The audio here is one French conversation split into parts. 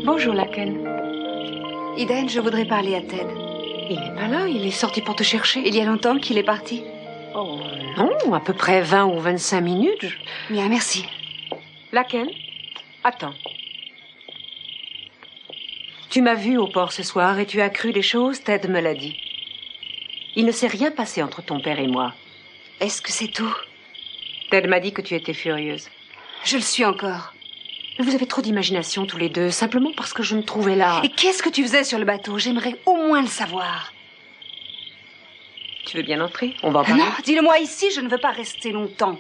Bonjour, Laken. Eden, je voudrais parler à Ted. Il n'est pas là, il est sorti pour te chercher. Il y a longtemps qu'il est parti? Oh non, à peu près 20 ou 25 minutes. Bien, merci. Laken, attends. Tu m'as vu au port ce soir et tu as cru des choses, Ted me l'a dit. Il ne s'est rien passé entre ton père et moi. Est-ce que c'est tout? Ted m'a dit que tu étais furieuse. Je le suis encore. Vous avez trop d'imagination tous les deux, simplement parce que je me trouvais là. Et qu'est-ce que tu faisais sur le bateau? J'aimerais au moins le savoir. Tu veux bien entrer? On va en parler. Non, dis-le-moi ici, je ne veux pas rester longtemps.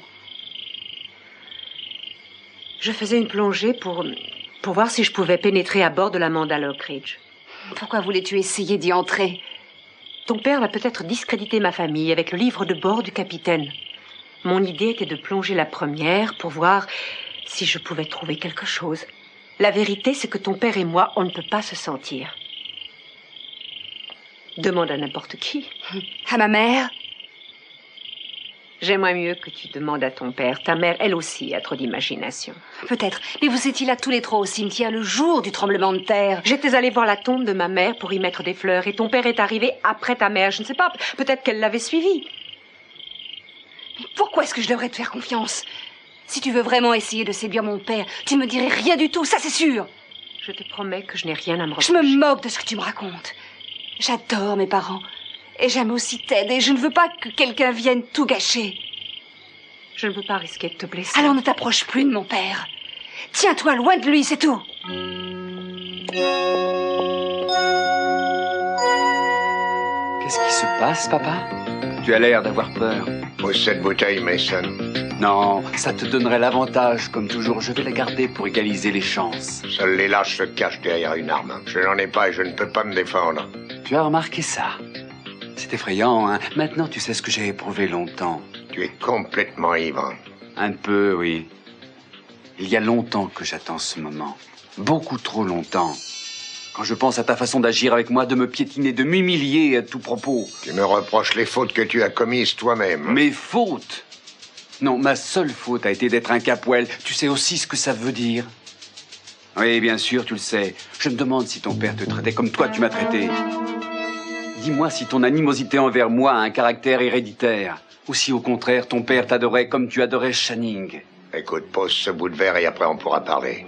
Je faisais une plongée pour voir si je pouvais pénétrer à bord de la Amanda Lockridge. Pourquoi voulais-tu essayer d'y entrer? Ton père va peut-être discréditer ma famille avec le livre de bord du capitaine. Mon idée était de plonger la première pour voir si je pouvais trouver quelque chose. La vérité, c'est que ton père et moi, on ne peut pas se sentir. Demande à n'importe qui. À ma mère? J'aimerais mieux que tu demandes à ton père. Ta mère, elle aussi, a trop d'imagination. Peut-être. Mais vous étiez là tous les trois au cimetière le jour du tremblement de terre. J'étais allée voir la tombe de ma mère pour y mettre des fleurs et ton père est arrivé après ta mère. Je ne sais pas, peut-être qu'elle l'avait suivi. Mais pourquoi est-ce que je devrais te faire confiance? Si tu veux vraiment essayer de séduire mon père, tu ne me dirais rien du tout, ça c'est sûr. Je te promets que je n'ai rien à me reprocher. Je me moque de ce que tu me racontes. J'adore mes parents. Et j'aime aussi Ted, et je ne veux pas que quelqu'un vienne tout gâcher. Je ne veux pas risquer de te blesser. Alors ne t'approche plus de mon père. Tiens-toi loin de lui, c'est tout. Qu'est-ce qui se passe, papa? Tu as l'air d'avoir peur. Pose cette bouteille, Mason. Non, ça te donnerait l'avantage, comme toujours. Je vais la garder pour égaliser les chances. Seuls les lâches se cachent derrière une arme. Je n'en ai pas et je ne peux pas me défendre. Tu as remarqué ça? C'est effrayant, hein? Maintenant, tu sais ce que j'ai éprouvé longtemps. Tu es complètement ivre. Un peu, oui. Il y a longtemps que j'attends ce moment. Beaucoup trop longtemps. Quand je pense à ta façon d'agir avec moi, de me piétiner, de m'humilier à tout propos. Tu me reproches les fautes que tu as commises toi-même. Mes fautes? Non, ma seule faute a été d'être un capouel. Tu sais aussi ce que ça veut dire? Oui, bien sûr, tu le sais. Je me demande si ton père te traitait comme toi tu m'as traité. Dis-moi si ton animosité envers moi a un caractère héréditaire. Ou si, au contraire, ton père t'adorait comme tu adorais Channing. Écoute, pose ce bout de verre et après on pourra parler.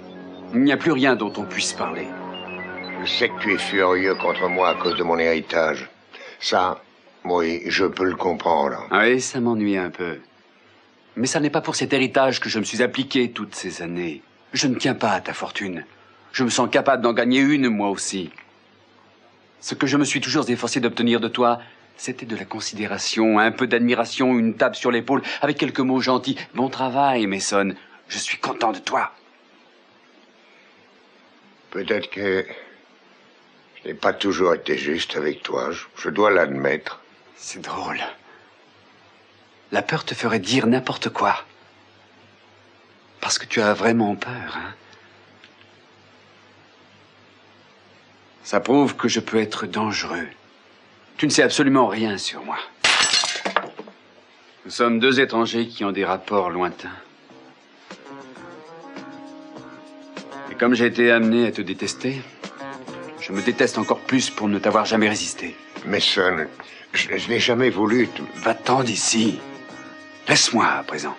Il n'y a plus rien dont on puisse parler. Je sais que tu es furieux contre moi à cause de mon héritage. Ça, oui, je peux le comprendre. Oui, ça m'ennuie un peu. Mais ça n'est pas pour cet héritage que je me suis appliqué toutes ces années. Je ne tiens pas à ta fortune. Je me sens capable d'en gagner une, moi aussi. Ce que je me suis toujours efforcé d'obtenir de toi, c'était de la considération, un peu d'admiration, une tape sur l'épaule, avec quelques mots gentils. Bon travail, Mason. Je suis content de toi. Peut-être que je n'ai pas toujours été juste avec toi. Je dois l'admettre. C'est drôle. La peur te ferait dire n'importe quoi. Parce que tu as vraiment peur, hein? Ça prouve que je peux être dangereux. Tu ne sais absolument rien sur moi. Nous sommes deux étrangers qui ont des rapports lointains. Et comme j'ai été amené à te détester, je me déteste encore plus pour ne t'avoir jamais résisté. Mason, je n'ai jamais voulu te... Va-t'en d'ici. Laisse-moi à présent.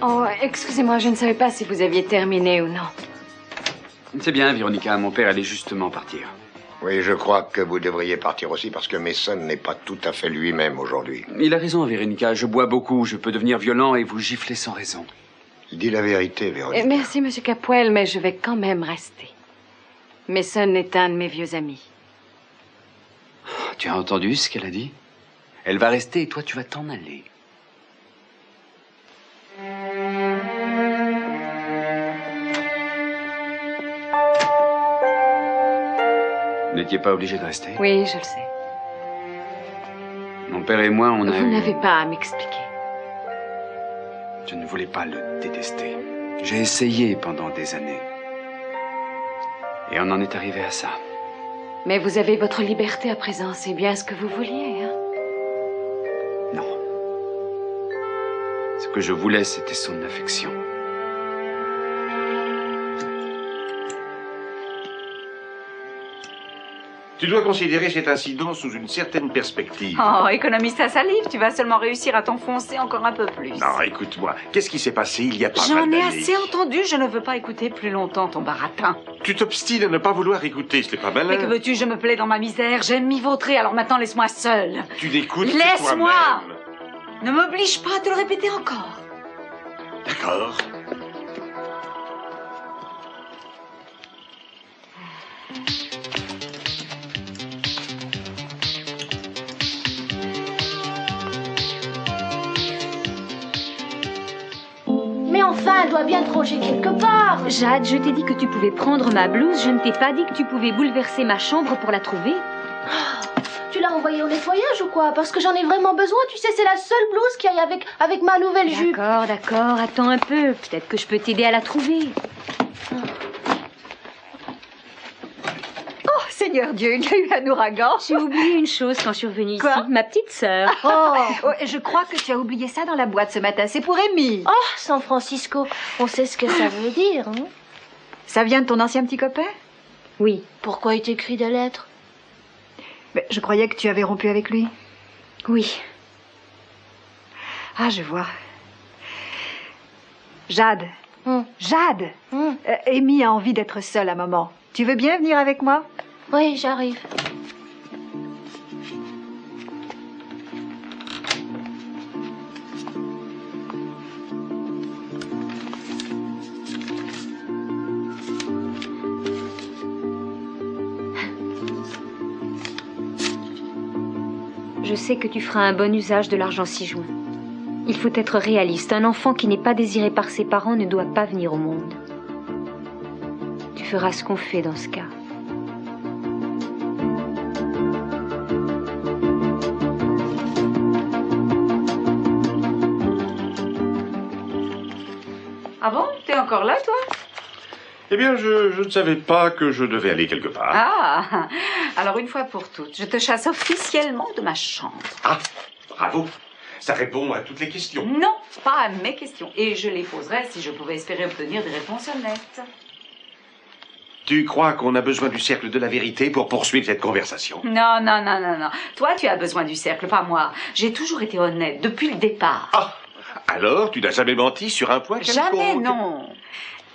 Oh, excusez-moi, je ne savais pas si vous aviez terminé ou non. C'est bien, Véronica. Mon père allait justement partir. Oui, je crois que vous devriez partir aussi parce que Mason n'est pas tout à fait lui-même aujourd'hui. Il a raison, Véronica. Je bois beaucoup, je peux devenir violent et vous gifler sans raison. Il dit la vérité, Véronica. Merci, Monsieur Capwell, mais je vais quand même rester. Mason est un de mes vieux amis. Tu as entendu ce qu'elle a dit? Elle va rester et toi, tu vas t'en aller. Vous n'étiez pas obligé de rester? Oui, je le sais. Mon père et moi, on a... Vous n'avez pas à m'expliquer. Je ne voulais pas le détester. J'ai essayé pendant des années. Et on en est arrivé à ça. Mais vous avez votre liberté à présent, c'est bien ce que vous vouliez, hein? Non. que je voulais, c'était son affection. Tu dois considérer cet incident sous une certaine perspective. Oh, économise ta salive, tu vas seulement réussir à t'enfoncer encore un peu plus. Non, écoute-moi, qu'est-ce qui s'est passé il y a pas mal J'en ai d'années? assez entendu, je ne veux pas écouter plus longtemps ton baratin. Tu t'obstines à ne pas vouloir écouter, ce n'est pas malin. Mais que veux-tu, je me plais dans ma misère, j'aime m'y vautrer, alors maintenant laisse-moi seule. Tu n'écoutes que Laisse-moi! toi-même. Ne m'oblige pas à te le répéter encore. D'accord. Mais enfin, elle doit bien te ranger quelque part. Jade, je t'ai dit que tu pouvais prendre ma blouse, je ne t'ai pas dit que tu pouvais bouleverser ma chambre pour la trouver. Tu l'as envoyée au nettoyage ou quoi? Parce que j'en ai vraiment besoin, tu sais, c'est la seule blouse qui aille avec ma nouvelle jupe. D'accord, d'accord, attends un peu. Peut-être que je peux t'aider à la trouver. Oh, Seigneur Dieu, il y a eu un ouragan. J'ai oublié une chose quand je suis revenue Quoi? ici. Ma petite sœur. Oh, je crois que tu as oublié ça dans la boîte ce matin, c'est pour Amy. Oh, San Francisco, on sait ce que ça veut dire, hein? Ça vient de ton ancien petit copain? Oui, Pourquoi il t'écrit des lettres? Mais je croyais que tu avais rompu avec lui. oui. Ah, je vois. Jade. Jade. Amy a envie d'être seule un moment. Tu veux bien venir avec moi? Oui, j'arrive. Je sais que tu feras un bon usage de l'argent ci-joint. Il faut être réaliste. Un enfant qui n'est pas désiré par ses parents ne doit pas venir au monde. Tu feras ce qu'on fait dans ce cas. Ah bon? T'es encore là, toi? Eh bien, je ne savais pas que je devais aller quelque part. Ah, alors une fois pour toutes, je te chasse officiellement de ma chambre. Ah, bravo. Ça répond à toutes les questions. Non, pas à mes questions. Et je les poserai si je pouvais espérer obtenir des réponses honnêtes. Tu crois qu'on a besoin du cercle de la vérité pour poursuivre cette conversation? Non, non, non, non, non. Toi, tu as besoin du cercle, pas moi. J'ai toujours été honnête, depuis le départ. Ah, alors tu n'as jamais menti sur un point quelconque? Jamais, non.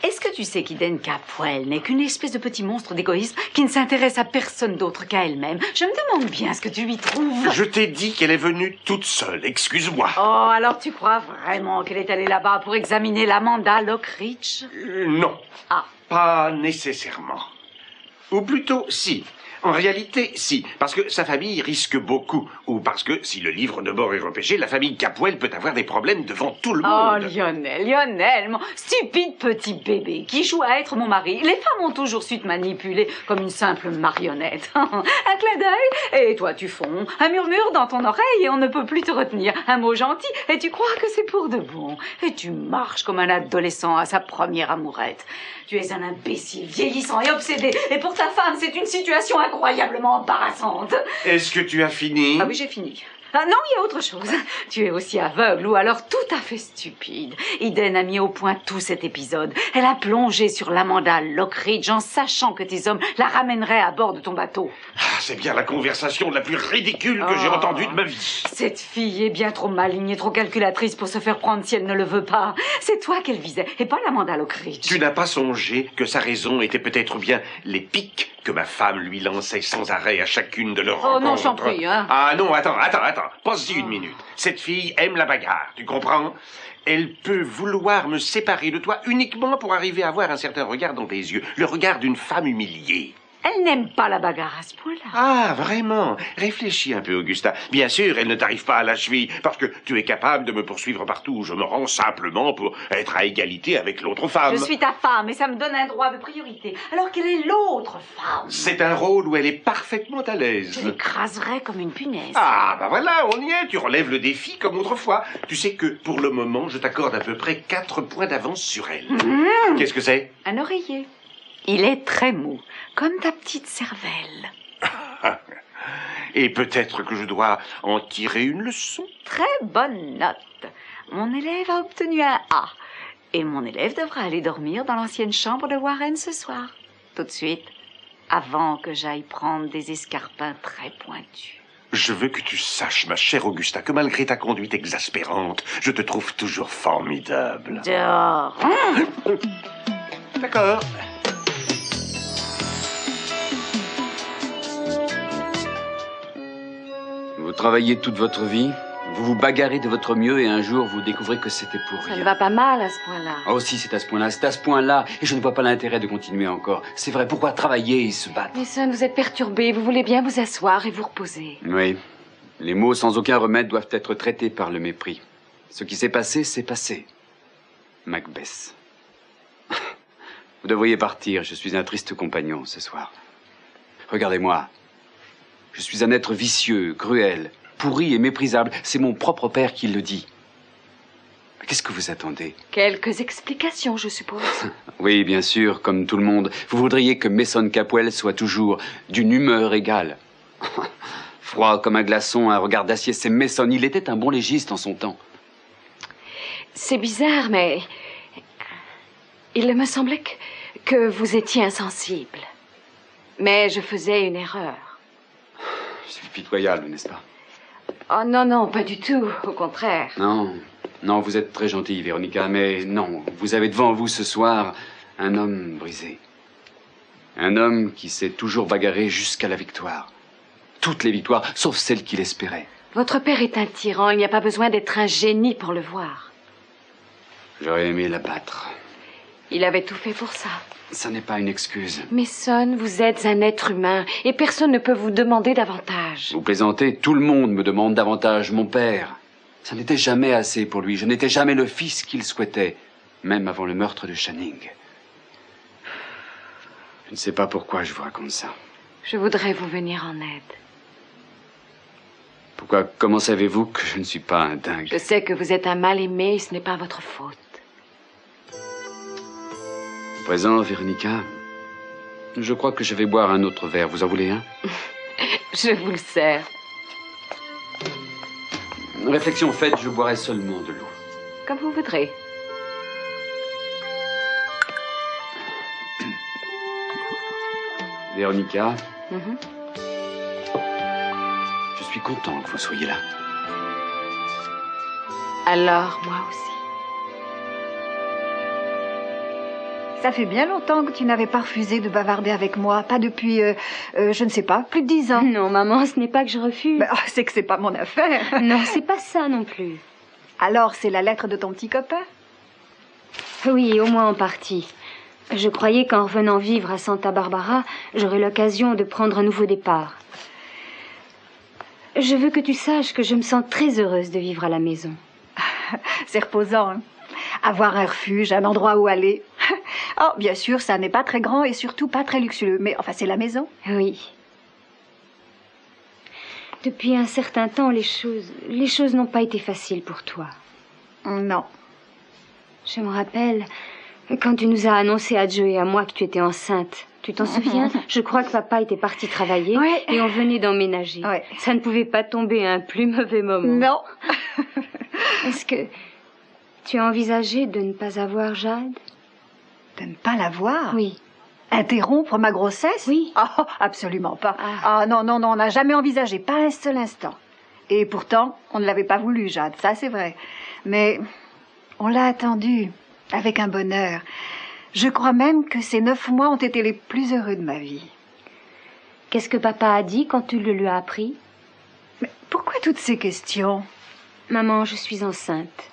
Est-ce que tu sais qu'Eden Capwell n'est qu'une espèce de petit monstre d'égoïsme qui ne s'intéresse à personne d'autre qu'à elle-même? Je me demande bien ce que tu lui trouves. Je t'ai dit qu'elle est venue toute seule, excuse-moi. Oh, alors tu crois vraiment qu'elle est allée là-bas pour examiner l'Amanda Lockridge? Non, Ah. pas nécessairement. Ou plutôt, si. En réalité, si. Parce que sa famille risque beaucoup. Ou parce que, si le livre de bord est repêché, la famille Capwell peut avoir des problèmes devant tout le Oh, monde. Lionel, mon stupide petit bébé qui joue à être mon mari. Les femmes ont toujours su te manipuler comme une simple marionnette. Un clin d'œil, et toi tu fonds. Un murmure dans ton oreille et on ne peut plus te retenir. Un mot gentil, et tu crois que c'est pour de bon. Et tu marches comme un adolescent à sa première amourette. Tu es un imbécile, vieillissant et obsédé. Et pour ta femme, c'est une situation incroyablement embarrassante. Est-ce que tu as fini? Ah oui, j'ai fini. Ah non, il y a autre chose. Tu es aussi aveugle ou alors tout à fait stupide. Eden a mis au point tout cet épisode. Elle a plongé sur l'Amanda Lockridge en sachant que tes hommes la ramèneraient à bord de ton bateau. Ah, c'est bien la conversation la plus ridicule que j'ai entendue de ma vie. Cette fille est bien trop maligne et trop calculatrice pour se faire prendre si elle ne le veut pas. C'est toi qu'elle visait et pas l'Amanda Lockridge. Tu n'as pas songé que sa raison était peut-être bien les pics que ma femme lui lançait sans arrêt à chacune de leurs rencontres? Oh non, j'en prie, hein. Ah non, attends, pose-y une minute. Cette fille aime la bagarre, tu comprends? Elle peut vouloir me séparer de toi uniquement pour arriver à avoir un certain regard dans tes yeux, le regard d'une femme humiliée. Elle n'aime pas la bagarre à ce point-là. Ah, vraiment? Réfléchis un peu, Augusta. Bien sûr, elle ne t'arrive pas à la cheville, parce que tu es capable de me poursuivre partout où je me rends simplement pour être à égalité avec l'autre femme. Je suis ta femme et ça me donne un droit de priorité. Alors quelle est l'autre femme? C'est un rôle où elle est parfaitement à l'aise. Je l'écraserais comme une punaise. Ah, bah voilà, on y est. Tu relèves le défi comme autrefois. Tu sais que, pour le moment, je t'accorde à peu près 4 points d'avance sur elle. Qu'est-ce que c'est? Un oreiller. Il est très mou, comme ta petite cervelle. Et peut-être que je dois en tirer une leçon. Très bonne note. Mon élève a obtenu un A. Et mon élève devra aller dormir dans l'ancienne chambre de Warren ce soir. Tout de suite, avant que j'aille prendre des escarpins très pointus. Je veux que tu saches, ma chère Augusta, que malgré ta conduite exaspérante, je te trouve toujours formidable. Dehors. D'accord. Vous travaillez toute votre vie, vous vous bagarrez de votre mieux et un jour vous découvrez que c'était pour Ça ne rien. va pas mal à ce point-là. Oh si, c'est à ce point-là, et je ne vois pas l'intérêt de continuer encore. C'est vrai, pourquoi travailler et se battre? Mason, vous êtes perturbé. Vous voulez bien vous asseoir et vous reposer. Oui, les mots sans aucun remède doivent être traités par le mépris. Ce qui s'est passé, c'est passé. Macbeth. Vous devriez partir, je suis un triste compagnon ce soir. Regardez-moi. Je suis un être vicieux, cruel, pourri et méprisable. C'est mon propre père qui le dit. Qu'est-ce que vous attendez? Quelques explications, je suppose. Oui, bien sûr, comme tout le monde. Vous voudriez que Mason Capwell soit toujours d'une humeur égale. Froid comme un glaçon, un regard d'acier, c'est Mason. Il était un bon légiste en son temps. C'est bizarre, mais... il me semblait que vous étiez insensible. Mais je faisais une erreur. C'est pitoyable, n'est-ce pas? Oh non, non, pas du tout. Au contraire. Non, vous êtes très gentille, Véronica, mais non, vous avez devant vous ce soir un homme brisé. Un homme qui s'est toujours bagarré jusqu'à la victoire. Toutes les victoires, sauf celle qu'il espérait. Votre père est un tyran. Il n'y a pas besoin d'être un génie pour le voir. J'aurais aimé l'abattre. Il avait tout fait pour ça. Ça n'est pas une excuse. Mason, vous êtes un être humain et personne ne peut vous demander davantage. Vous plaisantez, tout le monde me demande davantage. Mon père, ça n'était jamais assez pour lui. Je n'étais jamais le fils qu'il souhaitait, même avant le meurtre de Channing. Je ne sais pas pourquoi je vous raconte ça. Je voudrais vous venir en aide. Pourquoi, comment savez-vous que je ne suis pas un dingue? Je sais que vous êtes un mal-aimé et ce n'est pas votre faute. À présent, Véronica, je crois que je vais boire un autre verre. Vous en voulez un? Je vous le sers. Réflexion faite, je boirai seulement de l'eau. Comme vous voudrez. Véronica, je suis content que vous soyez là. Alors, moi aussi. Ça fait bien longtemps que tu n'avais pas refusé de bavarder avec moi. Pas depuis, je ne sais pas, plus de 10 ans. Non, maman, ce n'est pas que je refuse. Ben, c'est que c'est pas mon affaire. Non, c'est pas ça non plus. Alors, c'est la lettre de ton petit copain? Oui, au moins en partie. Je croyais qu'en revenant vivre à Santa Barbara, j'aurais l'occasion de prendre un nouveau départ. Je veux que tu saches que je me sens très heureuse de vivre à la maison. C'est reposant, hein? Avoir un refuge, un endroit où aller. Oh, bien sûr, ça n'est pas très grand et surtout pas très luxueux, mais enfin, c'est la maison. Oui. Depuis un certain temps, les choses n'ont pas été faciles pour toi. Non. Je me rappelle, quand tu nous as annoncé à Joe et à moi que tu étais enceinte, tu t'en souviens? Je crois que papa était parti travailler et on venait d'emménager. Ouais. Ça ne pouvait pas tomber à un plus mauvais moment. Non. Est-ce que tu as envisagé de ne pas avoir Jade? De ne pas la voir? Oui. Interrompre ma grossesse? Oui. Oh, absolument pas. Ah non, non, non, on n'a jamais envisagé, pas un seul instant. Et pourtant, on ne l'avait pas voulu, Jade, ça c'est vrai. Mais on l'a attendu, avec un bonheur. Je crois même que ces 9 mois ont été les plus heureux de ma vie. Qu'est-ce que papa a dit quand tu le lui as appris? Mais pourquoi toutes ces questions? Maman, je suis enceinte.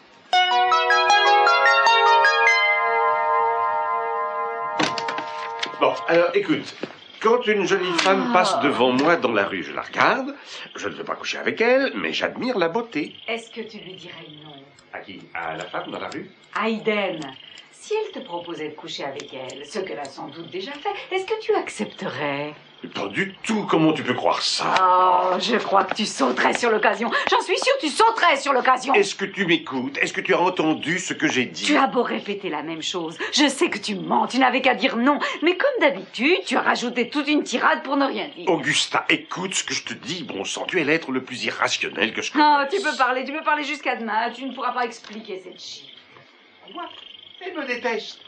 Bon, alors écoute, quand une jolie femme passe devant moi dans la rue, je la regarde, je ne veux pas coucher avec elle, mais j'admire la beauté. Est-ce que tu lui dirais non? À qui? À la femme dans la rue? Aiden, si elle te proposait de coucher avec elle, ce qu'elle a sans doute déjà fait, est-ce que tu accepterais? Pas du tout, comment tu peux croire ça? Oh, je crois que tu sauterais sur l'occasion. J'en suis sûre, tu sauterais sur l'occasion. Est-ce que tu m'écoutes? Est-ce que tu as entendu ce que j'ai dit? Tu as beau répéter la même chose. Je sais que tu mens, tu n'avais qu'à dire non. Mais comme d'habitude, tu as rajouté toute une tirade pour ne rien dire. Augusta, écoute ce que je te dis. Bon sang, tu es l'être le plus irrationnel que je connaisse. Oh, tu peux parler jusqu'à demain. Tu ne pourras pas expliquer cette chie. Quoi? Elle me déteste.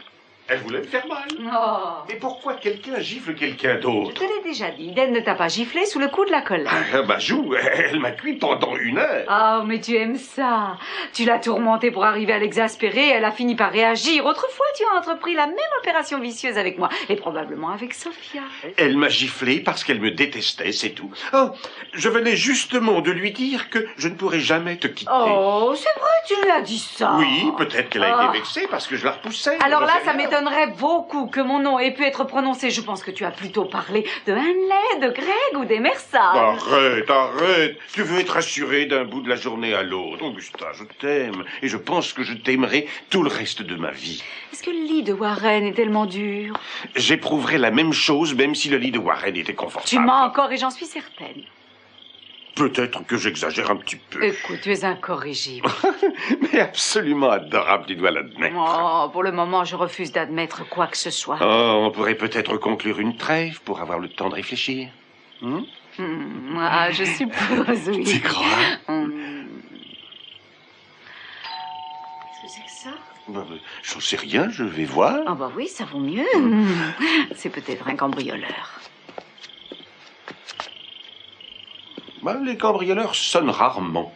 Elle voulait me faire mal. Oh. Mais pourquoi quelqu'un gifle quelqu'un d'autre? Je te l'ai déjà dit, Eden ne t'a pas giflé sous le coup de la colère. Ah, bah, joue, elle m'a cuit pendant 1 heure. Oh, mais tu aimes ça. Tu l'as tourmentée pour arriver à l'exaspérer, elle a fini par réagir. Autrefois, tu as entrepris la même opération vicieuse avec moi, et probablement avec Sophia. Elle m'a giflé parce qu'elle me détestait, c'est tout. Oh, je venais justement de lui dire que je ne pourrais jamais te quitter. Oh, c'est vrai, tu lui as dit ça. Oui, peut-être qu'elle a été vexée parce que je la repoussais. Alors là, ça m'étonne. m'étonnerait beaucoup que mon nom ait pu être prononcé. Je pense que tu as plutôt parlé de Henley, de Greg ou des Mersal. Arrête. Tu veux être assuré d'un bout de la journée à l'autre. Augusta, je t'aime. Et je pense que je t'aimerai tout le reste de ma vie. Est-ce que le lit de Warren est tellement dur? J'éprouverais la même chose même si le lit de Warren était confortable. Tu mens encore et j'en suis certaine. Peut-être que j'exagère un petit peu. Écoute, tu es incorrigible. Mais absolument adorable, tu dois l'admettre. Oh, pour le moment, je refuse d'admettre quoi que ce soit. Oh, on pourrait peut-être conclure une trêve pour avoir le temps de réfléchir. Ah, je suppose, oui. Tu crois? Qu'est-ce que c'est que ça? Bah, j'en sais rien, je vais voir. Ah bah oui, ça vaut mieux. C'est peut-être un cambrioleur. Bah, les cambrioleurs sonnent rarement.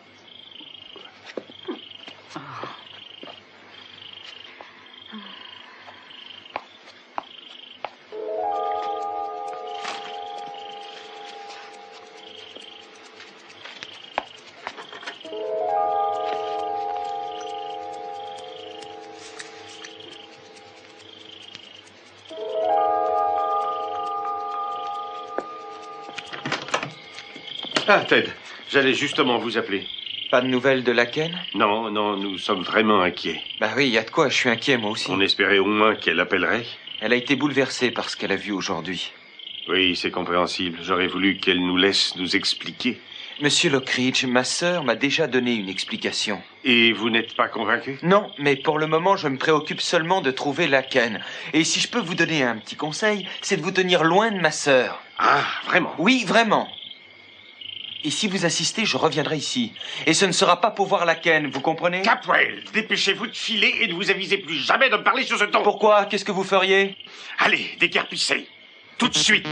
Ah, Ted, j'allais justement vous appeler. Pas de nouvelles de Laken? Non, nous sommes vraiment inquiets. Bah oui, y a de quoi, je suis inquiet moi aussi. On espérait au moins qu'elle appellerait. Elle a été bouleversée par ce qu'elle a vu aujourd'hui. Oui, c'est compréhensible. J'aurais voulu qu'elle nous laisse nous expliquer. Monsieur Lockridge, ma sœur m'a déjà donné une explication. Et vous n'êtes pas convaincu? Non, mais pour le moment, je me préoccupe seulement de trouver Laken. Et si je peux vous donner un petit conseil, c'est de vous tenir loin de ma sœur. Ah, vraiment? Oui, vraiment. Et si vous assistez, je reviendrai ici. Et ce ne sera pas pour voir Laken, vous comprenez? Capwell, dépêchez-vous de filer et ne vous avisez plus jamais de me parler sur ce ton. Pourquoi? Qu'est-ce que vous feriez? Allez, déguerpissez. Tout de suite.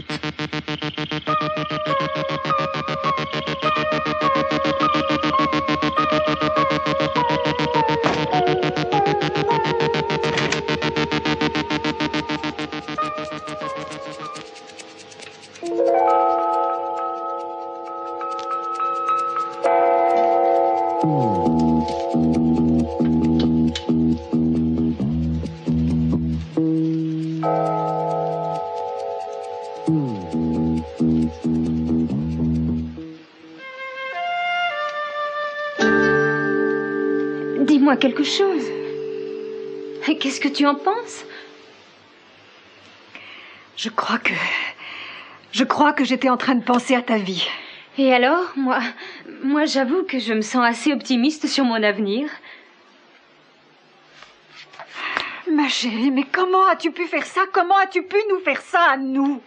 Dis-moi quelque chose. Qu'est-ce que tu en penses? Je crois que j'étais en train de penser à ta vie. Et alors, moi, j'avoue que je me sens assez optimiste sur mon avenir. Ma chérie, mais comment as-tu pu faire ça? Comment as-tu pu nous faire ça à nous?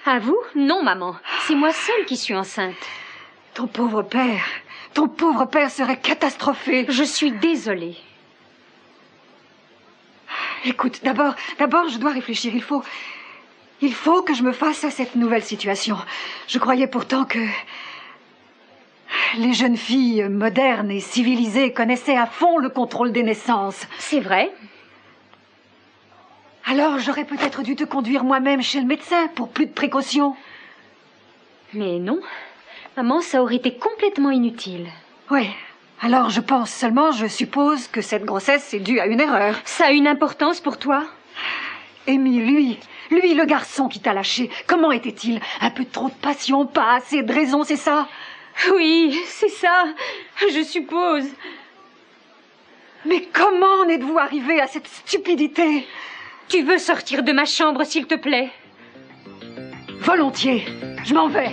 À vous? Non, maman. C'est moi seule qui suis enceinte. Ton pauvre père serait catastrophé. Je suis désolée. Écoute, d'abord, je dois réfléchir. Il faut que je me fasse à cette nouvelle situation. Je croyais pourtant que les jeunes filles modernes et civilisées connaissaient à fond le contrôle des naissances. C'est vrai. Alors j'aurais peut-être dû te conduire moi-même chez le médecin pour plus de précautions. Mais non. Maman, ça aurait été complètement inutile. Oui. Alors je suppose que cette grossesse est due à une erreur. Ça a une importance pour toi? Amy, lui, le garçon qui t'a lâché, comment était-il? Un peu trop de passion, pas assez de raison, c'est ça? Oui, c'est ça, je suppose. Mais comment en êtes-vous arrivé à cette stupidité? Tu veux sortir de ma chambre, s'il te plaît? Volontiers. Je m'en vais.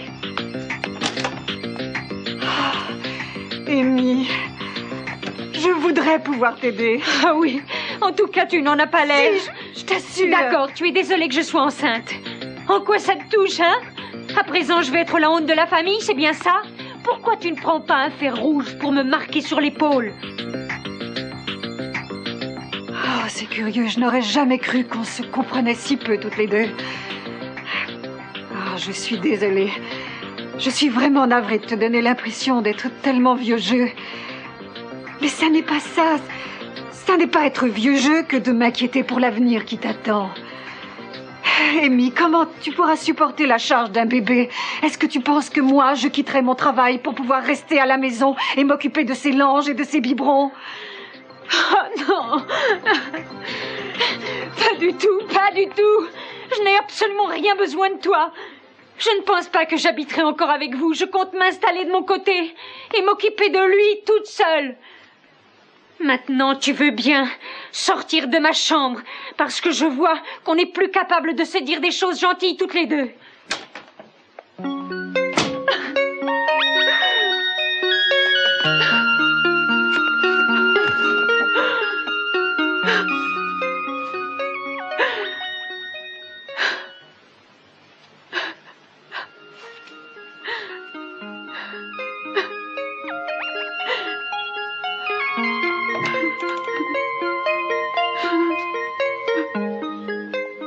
Amy, je voudrais pouvoir t'aider. Ah oui, en tout cas, tu n'en as pas l'air. Si, je t'assure. D'accord, tu es désolée que je sois enceinte. En quoi ça te touche, hein? À présent, je vais être la honte de la famille, c'est bien ça? Pourquoi tu ne prends pas un fer rouge pour me marquer sur l'épaule? Oh, c'est curieux, je n'aurais jamais cru qu'on se comprenait si peu toutes les deux. Oh, je suis désolée. Je suis vraiment navrée de te donner l'impression d'être tellement vieux jeu. Mais ça n'est pas ça. Ça n'est pas être vieux jeu que de m'inquiéter pour l'avenir qui t'attend. Amy, comment tu pourras supporter la charge d'un bébé? Est-ce que tu penses que moi, je quitterai mon travail pour pouvoir rester à la maison et m'occuper de ces langes et de ces biberons? Oh non! Pas du tout, pas du tout! Je n'ai absolument rien besoin de toi. Je ne pense pas que j'habiterai encore avec vous. Je compte m'installer de mon côté et m'occuper de lui toute seule. Maintenant, tu veux bien sortir de ma chambre parce que je vois qu'on n'est plus capable de se dire des choses gentilles toutes les deux.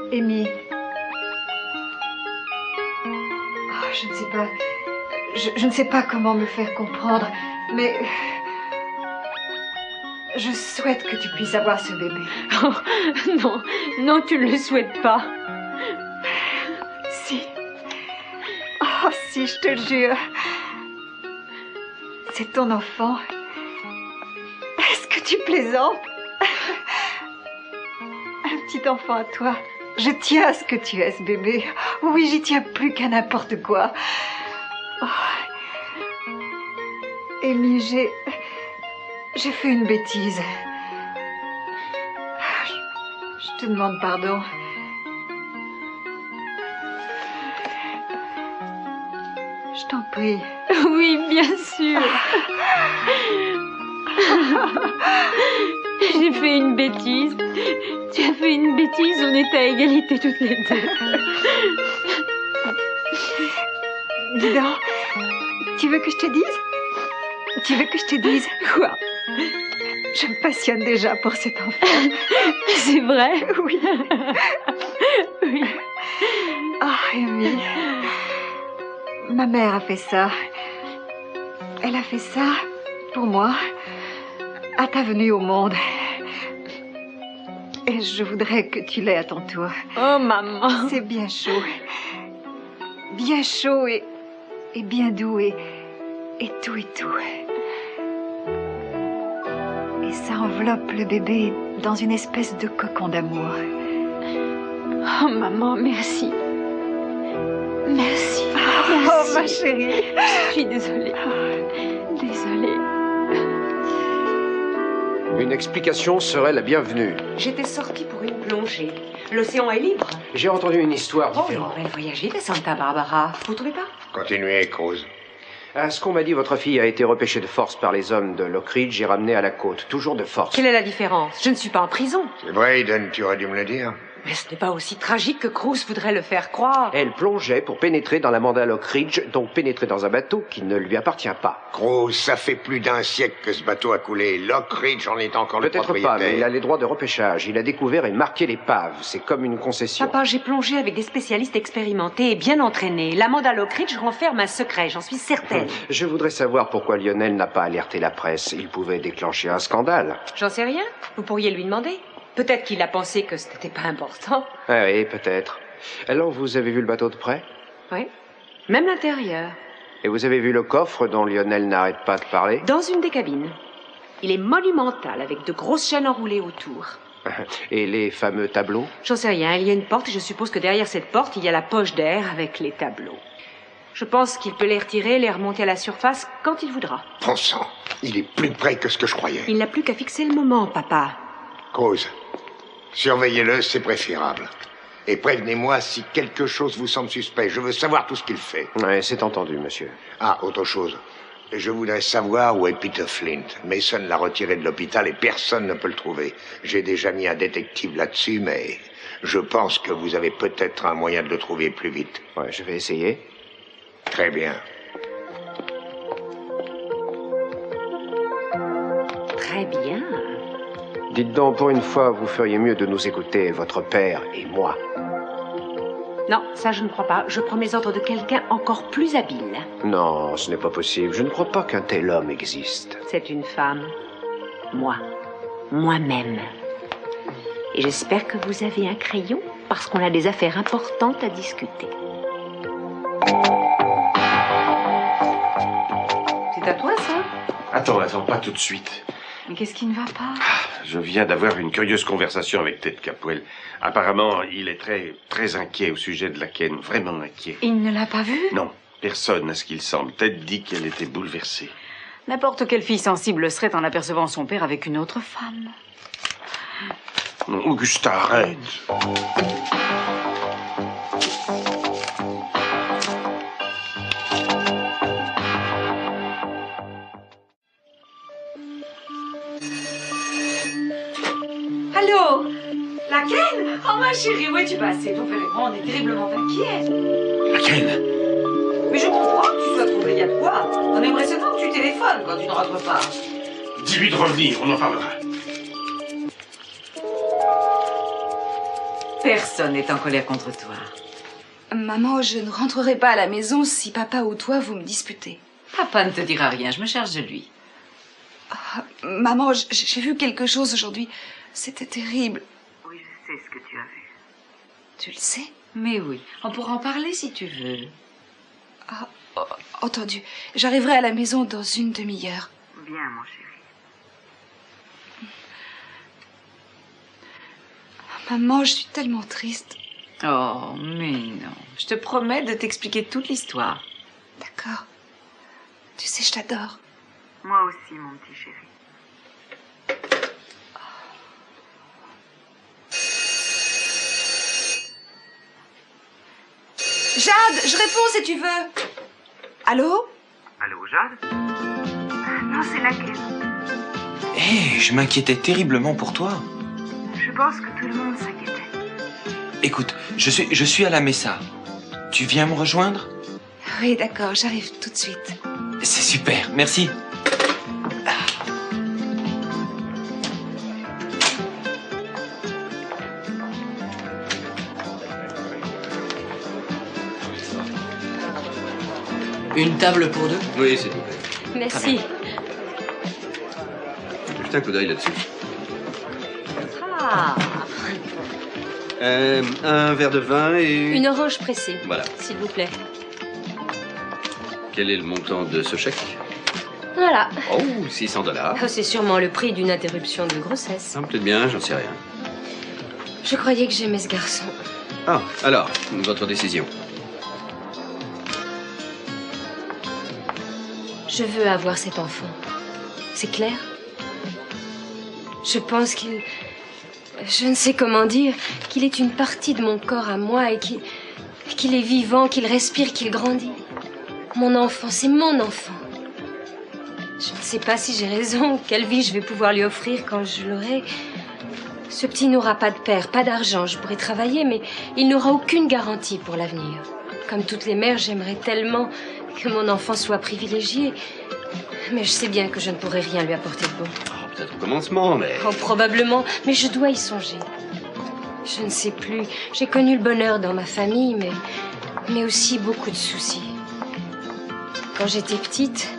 Amy. Oh, je ne sais pas. Je ne sais pas comment me faire comprendre, mais je souhaite que tu puisses avoir ce bébé. Oh, non, non, tu ne le souhaites pas. Si. Oh, si, je te le jure. C'est ton enfant. Est-ce que tu plaisantes? Un petit enfant à toi. Je tiens à ce que tu aies ce bébé. Oui, j'y tiens plus qu'à n'importe quoi. Oh. Amy, j'ai fait une bêtise. Je te demande pardon. Je t'en prie. Oui, bien sûr. J'ai fait une bêtise. Tu as fait une bêtise, on est à égalité toutes les deux. Dis donc, tu veux que je te dise? Tu veux que je te dise? Quoi? Je me passionne déjà pour cet enfant. C'est vrai? Oui. Oui. Oh, Amy. Ma mère a fait ça. Elle a fait ça pour moi à ta venue au monde. Et je voudrais que tu l'aies à ton tour. Oh, maman. C'est bien chaud. Bien chaud et bien doux et tout et tout. Et ça enveloppe le bébé dans une espèce de cocon d'amour. Oh, maman, merci. Merci. Oh, ma chérie. Je suis désolée. Désolée. Une explication serait la bienvenue. J'étais sortie pour une plongée. L'océan est libre. J'ai entendu une histoire Oh, différente. elle voyager de Santa Barbara. Vous trouvez pas? Continuez, Cruz. À ce qu'on m'a dit, votre fille a été repêchée de force par les hommes de Lockridge et ramenée à la côte. Toujours de force. Quelle est la différence? Je ne suis pas en prison. C'est vrai, Eden, tu aurais dû me le dire. Mais ce n'est pas aussi tragique que Cruz voudrait le faire croire. Elle plongeait pour pénétrer dans l'Amanda Lockridge, donc pénétrer dans un bateau qui ne lui appartient pas. Cruz, ça fait plus d'un siècle que ce bateau a coulé. Lockridge en est encore le Peut-être propriétaire. pas, mais il a les droits de repêchage. Il a découvert et marqué l'épave. C'est comme une concession. Papa, j'ai plongé avec des spécialistes expérimentés et bien entraînés. L'Amanda Lockridge renferme un secret, j'en suis certaine. Je voudrais savoir pourquoi Lionel n'a pas alerté la presse. Il pouvait déclencher un scandale. J'en sais rien. Vous pourriez lui demander. Peut-être qu'il a pensé que ce n'était pas important. Ah oui, peut-être. Alors, vous avez vu le bateau de près? Oui. Même l'intérieur. Et vous avez vu le coffre dont Lionel n'arrête pas de parler? Dans une des cabines. Il est monumental, avec de grosses chaînes enroulées autour. Et les fameux tableaux? J'en sais rien. Il y a une porte et je suppose que derrière cette porte, il y a la poche d'air avec les tableaux. Je pense qu'il peut les retirer, les remonter à la surface quand il voudra. Bon sang, il est plus près que ce que je croyais. Il n'a plus qu'à fixer le moment, papa. Cruz, surveillez-le, c'est préférable. Et prévenez-moi si quelque chose vous semble suspect. Je veux savoir tout ce qu'il fait. Oui, c'est entendu, monsieur. Ah, autre chose. Je voudrais savoir où est Peter Flint. Mason l'a retiré de l'hôpital et personne ne peut le trouver. J'ai déjà mis un détective là-dessus, mais je pense que vous avez peut-être un moyen de le trouver plus vite. Ouais, je vais essayer. Très bien. Très bien. Dites donc, pour une fois, vous feriez mieux de nous écouter, votre père et moi. Non, ça je ne crois pas. Je prends mes ordres de quelqu'un encore plus habile. Non, ce n'est pas possible. Je ne crois pas qu'un tel homme existe. C'est une femme. Moi. Moi-même. Et j'espère que vous avez un crayon, parce qu'on a des affaires importantes à discuter. C'est à toi, ça? Attends, pas tout de suite. Mais qu'est-ce qui ne va pas? Je viens d'avoir une curieuse conversation avec Ted Capwell. Apparemment, il est très inquiet au sujet de la Ken, vraiment inquiet. Il ne l'a pas vue? Non, personne à ce qu'il semble. Ted dit qu'elle était bouleversée. N'importe quelle fille sensible le serait en apercevant son père avec une autre femme. Non, Augusta, arrête. Allô? La Ken? Oh ma chérie, où es-tu passée? Ton frère et moi, on est terriblement inquiets. La Ken? Mais je comprends que tu sois troublée, y a de quoi? On aimerait seulement que tu téléphones quand tu ne rentres pas. Dis-lui de revenir, on en parlera. Personne n'est en colère contre toi. Maman, je ne rentrerai pas à la maison si papa ou toi vous me disputez. Papa ne te dira rien, je me charge de lui. Maman, j'ai vu quelque chose aujourd'hui. C'était terrible. Oui, je sais ce que tu as vu. Tu le sais? Mais oui, on pourra en parler si tu veux. Ah, entendu. J'arriverai à la maison dans une demi-heure. Bien, mon chéri. Maman, je suis tellement triste. Oh, mais non. Je te promets de t'expliquer toute l'histoire. D'accord. Tu sais, je t'adore. Moi aussi, mon petit chéri. Jade, je réponds si tu veux. Allô? Allô, Jade? Non, c'est laquelle? Hé, je m'inquiétais terriblement pour toi. Je pense que tout le monde s'inquiétait. Écoute, je suis à la Messa. Tu viens me rejoindre? Oui, d'accord, j'arrive tout de suite. C'est super, merci. Une table pour deux? Oui, s'il vous plaît. Merci. Juste un coup d'œil là-dessus. Ah, Un verre de vin et... une orange pressée. Voilà. S'il vous plaît. Quel est le montant de ce chèque? Voilà. Oh, $600. Oh, c'est sûrement le prix d'une interruption de grossesse. Ah, peut-être bien, j'en sais rien. Je croyais que j'aimais ce garçon. Ah, alors, votre décision. Je veux avoir cet enfant. C'est clair? Je pense qu'il... Je ne sais comment dire, qu'il est une partie de mon corps à moi et qu'il est vivant, qu'il respire, qu'il grandit. Mon enfant, c'est mon enfant. Je ne sais pas si j'ai raison, quelle vie je vais pouvoir lui offrir quand je l'aurai. Ce petit n'aura pas de père, pas d'argent, je pourrai travailler, mais il n'aura aucune garantie pour l'avenir. Comme toutes les mères, j'aimerais tellement que mon enfant soit privilégié. Mais je sais bien que je ne pourrai rien lui apporter de bon. Oh, peut-être au commencement, mais... Oh, probablement, mais je dois y songer. Je ne sais plus. J'ai connu le bonheur dans ma famille, mais aussi beaucoup de soucis. Quand j'étais petite,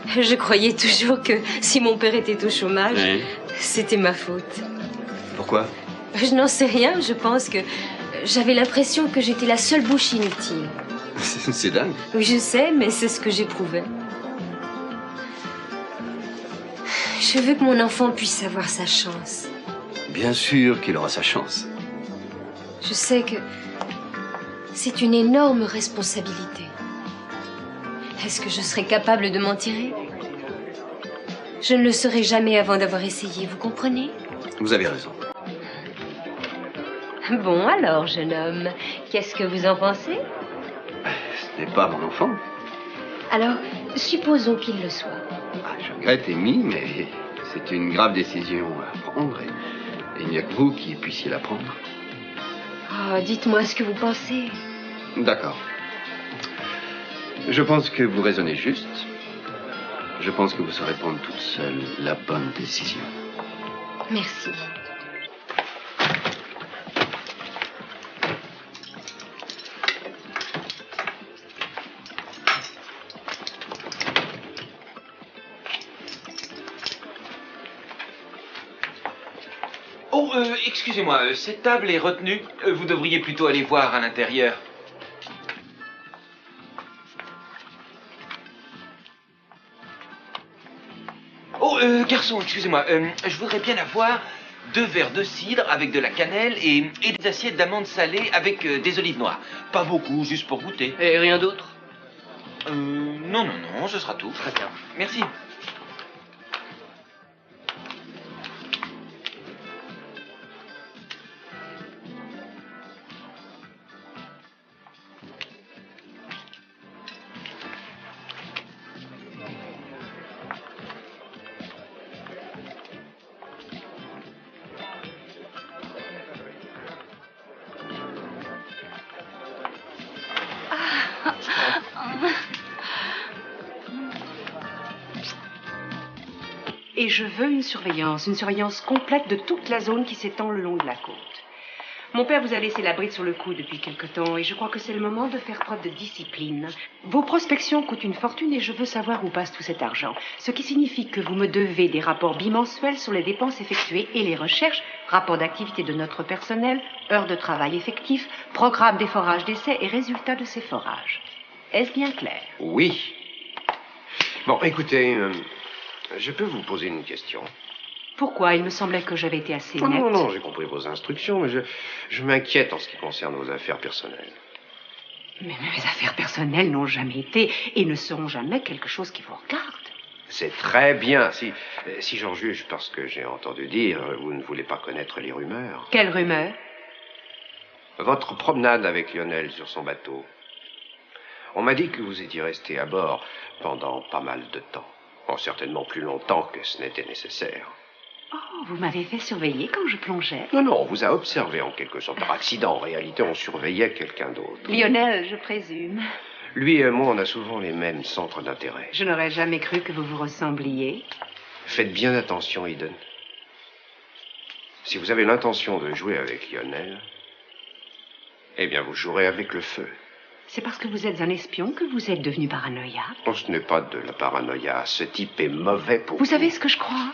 je croyais toujours que si mon père était au chômage, Oui. c'était ma faute. Pourquoi? Je n'en sais rien, je pense que j'avais l'impression que j'étais la seule bouche inutile. C'est dingue. Oui, je sais, mais c'est ce que j'éprouvais. Je veux que mon enfant puisse avoir sa chance. Bien sûr qu'il aura sa chance. Je sais que c'est une énorme responsabilité. Est-ce que je serai capable de m'en tirer? Je ne le saurai jamais avant d'avoir essayé, vous comprenez? Vous avez raison. Bon, alors, jeune homme, qu'est-ce que vous en pensez? Ce n'est pas mon enfant. Alors, supposons qu'il le soit. Je regrette, Amy, mais c'est une grave décision à prendre et il n'y a que vous qui puissiez la prendre. Oh, dites-moi ce que vous pensez. D'accord. Je pense que vous raisonnez juste. Je pense que vous saurez prendre toute seule la bonne décision. Merci. Oh, excusez-moi, cette table est retenue. Vous devriez plutôt aller voir à l'intérieur. Oh, garçon, excusez-moi, je voudrais bien avoir 2 verres de cidre avec de la cannelle et des assiettes d'amandes salées avec des olives noires. Pas beaucoup, juste pour goûter. Et rien d'autre? Non, ce sera tout. Très bien. Merci. Et je veux une surveillance complète de toute la zone qui s'étend le long de la côte. Mon père vous a laissé la bride sur le cou depuis quelque temps et je crois que c'est le moment de faire preuve de discipline. Vos prospections coûtent une fortune et je veux savoir où passe tout cet argent. Ce qui signifie que vous me devez des rapports bimensuels sur les dépenses effectuées et les recherches, rapports d'activité de notre personnel, heures de travail effectifs, programme des forages d'essais et résultats de ces forages. Est-ce bien clair? Oui. Bon, écoutez, je peux vous poser une question? Pourquoi? Il me semblait que j'avais été assez Oh, nette. non, j'ai compris vos instructions, mais je m'inquiète en ce qui concerne vos affaires personnelles. Mais mes affaires personnelles n'ont jamais été et ne seront jamais quelque chose qui vous regarde. C'est très bien. Si j'en juge parce que j'ai entendu dire, vous ne voulez pas connaître les rumeurs. Quelle rumeur? Votre promenade avec Lionel sur son bateau. On m'a dit que vous étiez resté à bord pendant pas mal de temps. Bon, certainement plus longtemps que ce n'était nécessaire. Oh, vous m'avez fait surveiller quand je plongeais. Non, on vous a observé en quelque sorte. Par accident, en réalité, on surveillait quelqu'un d'autre. Lionel, je présume. Lui et moi, on a souvent les mêmes centres d'intérêt. Je n'aurais jamais cru que vous vous ressembliez. Faites bien attention, Eden. Si vous avez l'intention de jouer avec Lionel, eh bien, vous jouerez avec le feu. C'est parce que vous êtes un espion que vous êtes devenu paranoïaque. Oh, ce n'est pas de la paranoïa. Ce type est mauvais pour vous. Vous savez ce que je crois?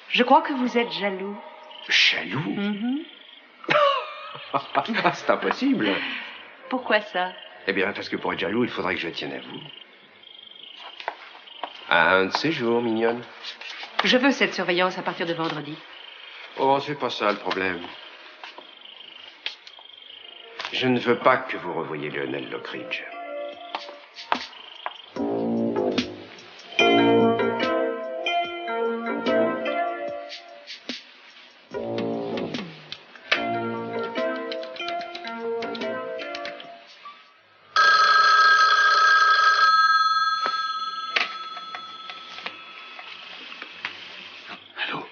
Je crois que vous êtes jaloux. Jaloux? C'est impossible. Pourquoi ça? Eh bien, parce que pour être jaloux, il faudrait que je tienne à vous. Un de ces jours, mignonne. Je veux cette surveillance à partir de vendredi. Oh, c'est pas ça le problème. Je ne veux pas que vous revoyiez Lionel Lockridge. Allô?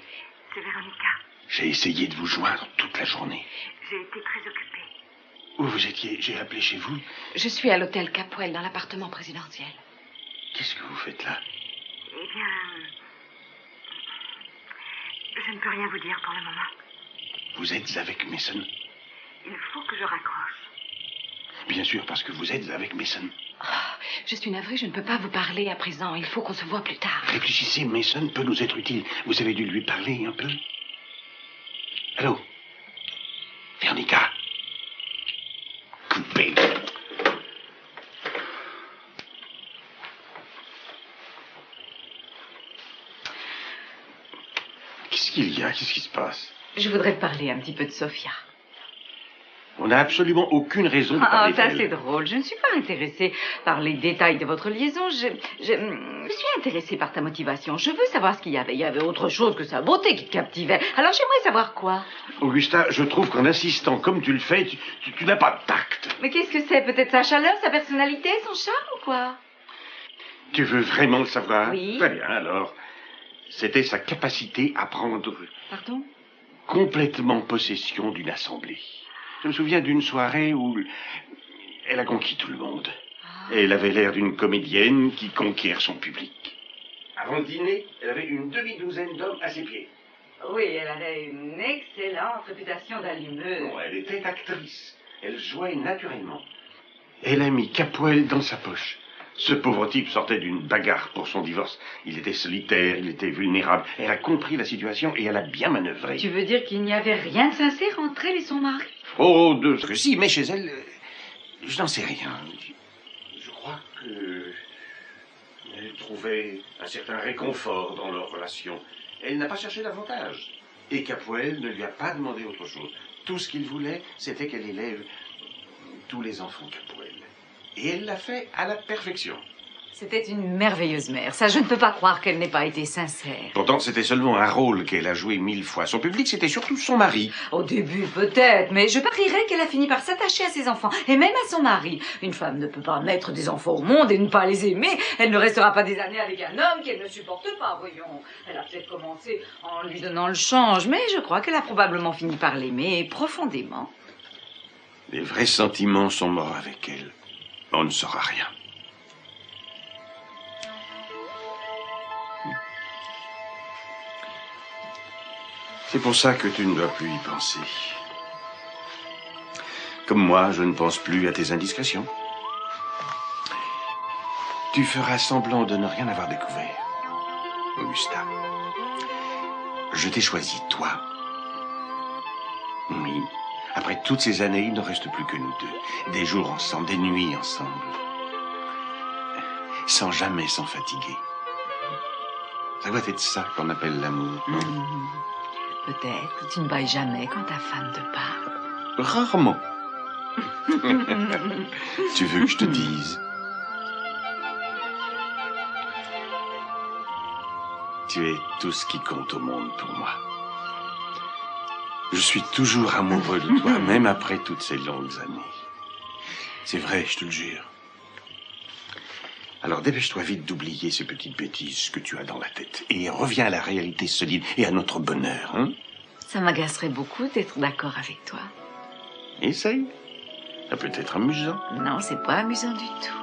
C'est Véronica. J'ai essayé de vous joindre toute la journée. J'ai été très occupée. Où vous étiez? J'ai appelé chez vous. Je suis à l'hôtel Capwell, dans l'appartement présidentiel. Qu'est-ce que vous faites là? Eh bien, je ne peux rien vous dire pour le moment. Vous êtes avec Mason? Il faut que je raccroche. Bien sûr, parce que vous êtes avec Mason. Je suis navrée, je ne peux pas vous parler à présent. Il faut qu'on se voit plus tard. Réfléchissez, Mason peut nous être utile. Vous avez dû lui parler un peu? Allô? Véronica? Coupé. Qu'est-ce qu'il y a? Qu'est-ce qui se passe? Je voudrais te parler un petit peu de Sophia. On n'a absolument aucune raison de parler ça d'elle. c'est drôle. Je ne suis pas intéressée par les détails de votre liaison. Je suis intéressée par ta motivation. Je veux savoir ce qu'il y avait. Il y avait autre chose que sa beauté qui te captivait. Alors j'aimerais savoir quoi. Augusta, je trouve qu'en insistant comme tu le fais, tu n'as pas de tact. Mais qu'est-ce que c'est? Peut-être sa chaleur, sa personnalité, son charme ou quoi? Tu veux vraiment le savoir? Oui. Très bien, alors. C'était sa capacité à prendre Pardon? complètement possession d'une assemblée. Je me souviens d'une soirée où elle a conquis tout le monde. Elle avait l'air d'une comédienne qui conquiert son public. Avant le dîner, elle avait une demi-douzaine d'hommes à ses pieds. Oui, elle avait une excellente réputation d'allumeuse. Non, elle était actrice. Elle jouait naturellement. Elle a mis Capwell dans sa poche. Ce pauvre type sortait d'une bagarre pour son divorce. Il était solitaire, il était vulnérable. Elle a compris la situation et elle a bien manœuvré. Tu veux dire qu'il n'y avait rien de sincère entre elle et son mari? Oh, de ce que si, mais chez elle, je n'en sais rien. Je crois que elle trouvait un certain réconfort dans leur relation. Elle n'a pas cherché davantage. Et Capwell ne lui a pas demandé autre chose. Tout ce qu'il voulait, c'était qu'elle élève tous les enfants Capwell. Et elle l'a fait à la perfection. C'était une merveilleuse mère. Ça, je ne peux pas croire qu'elle n'ait pas été sincère. Pourtant, c'était seulement un rôle qu'elle a joué 1000 fois. Son public, c'était surtout son mari. Au début, peut-être, mais je parierais qu'elle a fini par s'attacher à ses enfants, et même à son mari. Une femme ne peut pas mettre des enfants au monde et ne pas les aimer. Elle ne restera pas des années avec un homme qu'elle ne supporte pas, voyons. Elle a peut-être commencé en lui donnant le change, mais je crois qu'elle a probablement fini par l'aimer profondément. Les vrais sentiments sont morts avec elle. On ne saura rien. C'est pour ça que tu ne dois plus y penser. Comme moi, je ne pense plus à tes indiscrétions. Tu feras semblant de ne rien avoir découvert. Augusta, je t'ai choisi, toi. Oui. Après toutes ces années, il ne reste plus que nous deux. Des jours ensemble, des nuits ensemble. Sans jamais s'en fatiguer. Ça doit être ça qu'on appelle l'amour, non? Peut-être. Tu ne bailles jamais quand ta femme te parle. Rarement. Tu veux que je te dise? Tu es tout ce qui compte au monde pour moi. Je suis toujours amoureux de toi, même après toutes ces longues années. C'est vrai, je te le jure. Alors dépêche-toi vite d'oublier ces petites bêtises que tu as dans la tête. Et reviens à la réalité solide et à notre bonheur, hein? Ça m'agacerait beaucoup d'être d'accord avec toi. Essaye. Ça peut être amusant. Non, c'est pas amusant du tout.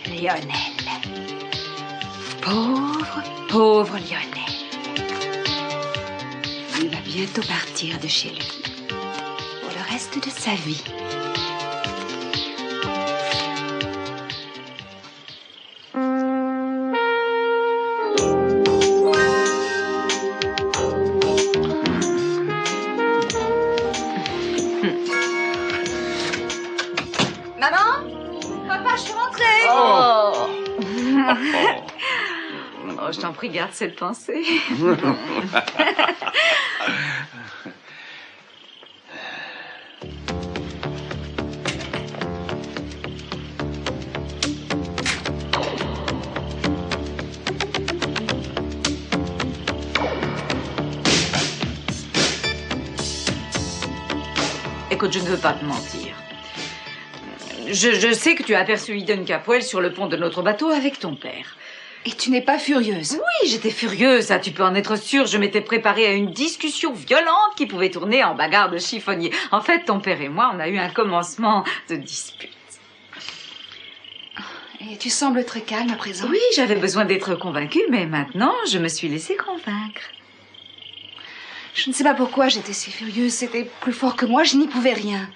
Lionel. Pauvre Lionel. Il va bientôt partir de chez lui. Pour le reste de sa vie. Maman? Papa, je suis rentrée. Oh, je t'en prie, garde cette pensée. Écoute, je ne veux pas te mentir. Je sais que tu as aperçu Eden Capwell sur le pont de notre bateau avec ton père. Et tu n'es pas furieuse? Oui, j'étais furieuse, ça tu peux en être sûre. Je m'étais préparée à une discussion violente qui pouvait tourner en bagarre de chiffonnier. En fait, ton père et moi, on a eu un commencement de dispute. Et tu sembles très calme à présent. Oui, j'avais besoin d'être convaincue, mais maintenant, je me suis laissée convaincre. Je ne sais pas pourquoi j'étais si furieuse. C'était plus fort que moi, je n'y pouvais rien.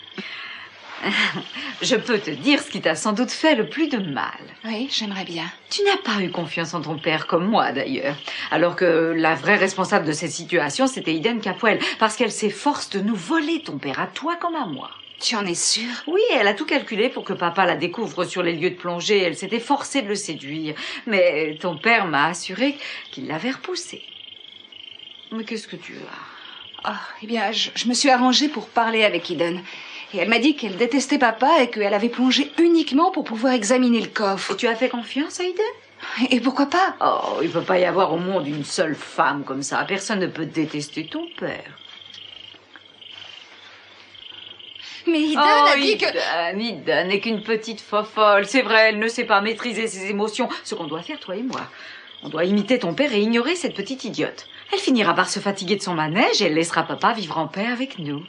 Je peux te dire ce qui t'a sans doute fait le plus de mal. Oui, j'aimerais bien. Tu n'as pas eu confiance en ton père, comme moi d'ailleurs. Alors que la vraie responsable de cette situation, c'était Eden Capwell, parce qu'elle s'efforce de nous voler ton père, à toi comme à moi. Tu en es sûre? Oui, elle a tout calculé pour que papa la découvre sur les lieux de plongée. Elle s'était forcée de le séduire. Mais ton père m'a assuré qu'il l'avait repoussé. Mais qu'est-ce que tu as? Eh bien, je me suis arrangée pour parler avec Eden. Et elle m'a dit qu'elle détestait papa et qu'elle avait plongé uniquement pour pouvoir examiner le coffre. Et tu as fait confiance à Eden? Et pourquoi pas? Oh, il peut pas y avoir au monde une seule femme comme ça. Personne ne peut détester ton père. Mais Eden a dit que... Eden n'est qu'une petite fofolle. C'est vrai, elle ne sait pas maîtriser ses émotions. Ce qu'on doit faire, toi et moi. On doit imiter ton père et ignorer cette petite idiote. Elle finira par se fatiguer de son manège et elle laissera papa vivre en paix avec nous.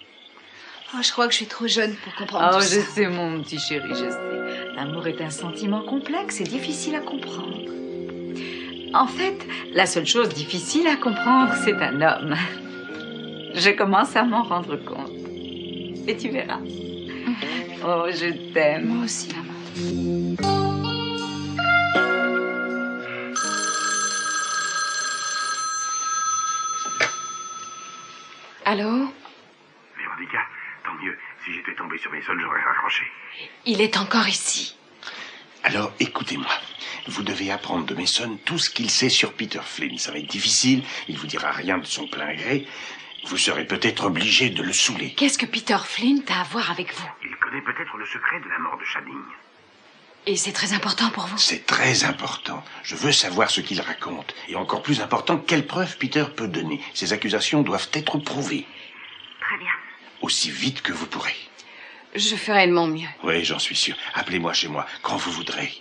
Oh, je crois que je suis trop jeune pour comprendre tout ça. Je sais, mon petit chéri, je sais. L'amour est un sentiment complexe et difficile à comprendre. En fait, la seule chose difficile à comprendre, c'est un homme. Je commence à m'en rendre compte. Et tu verras. Oh, je t'aime. Moi aussi, maman. Allô? Véronica, tant mieux. Si j'étais tombé sur mes sols, j'aurais raccroché. Il est encore ici. Alors, écoutez-moi. Vous devez apprendre de Mason tout ce qu'il sait sur Peter Flynn. Ça va être difficile. Il vous dira rien de son plein gré. Vous serez peut-être obligé de le saouler. Qu'est-ce que Peter Flynn a à voir avec vous? Il connaît peut-être le secret de la mort de Channing. Et c'est très important pour vous? C'est très important. Je veux savoir ce qu'il raconte. Et encore plus important, quelles preuves Peter peut donner. Ces accusations doivent être prouvées. Très bien. Aussi vite que vous pourrez. Je ferai de mon mieux. Oui, j'en suis sûr. Appelez-moi chez moi quand vous voudrez.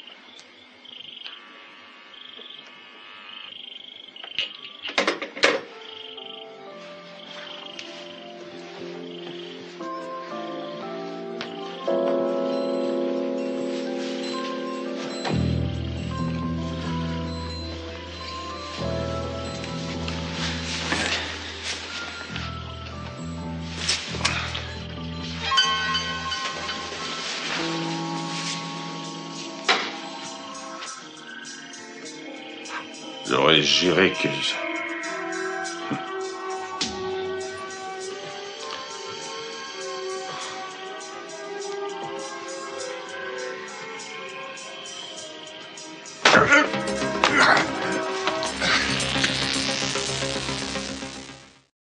J'aurais juré que...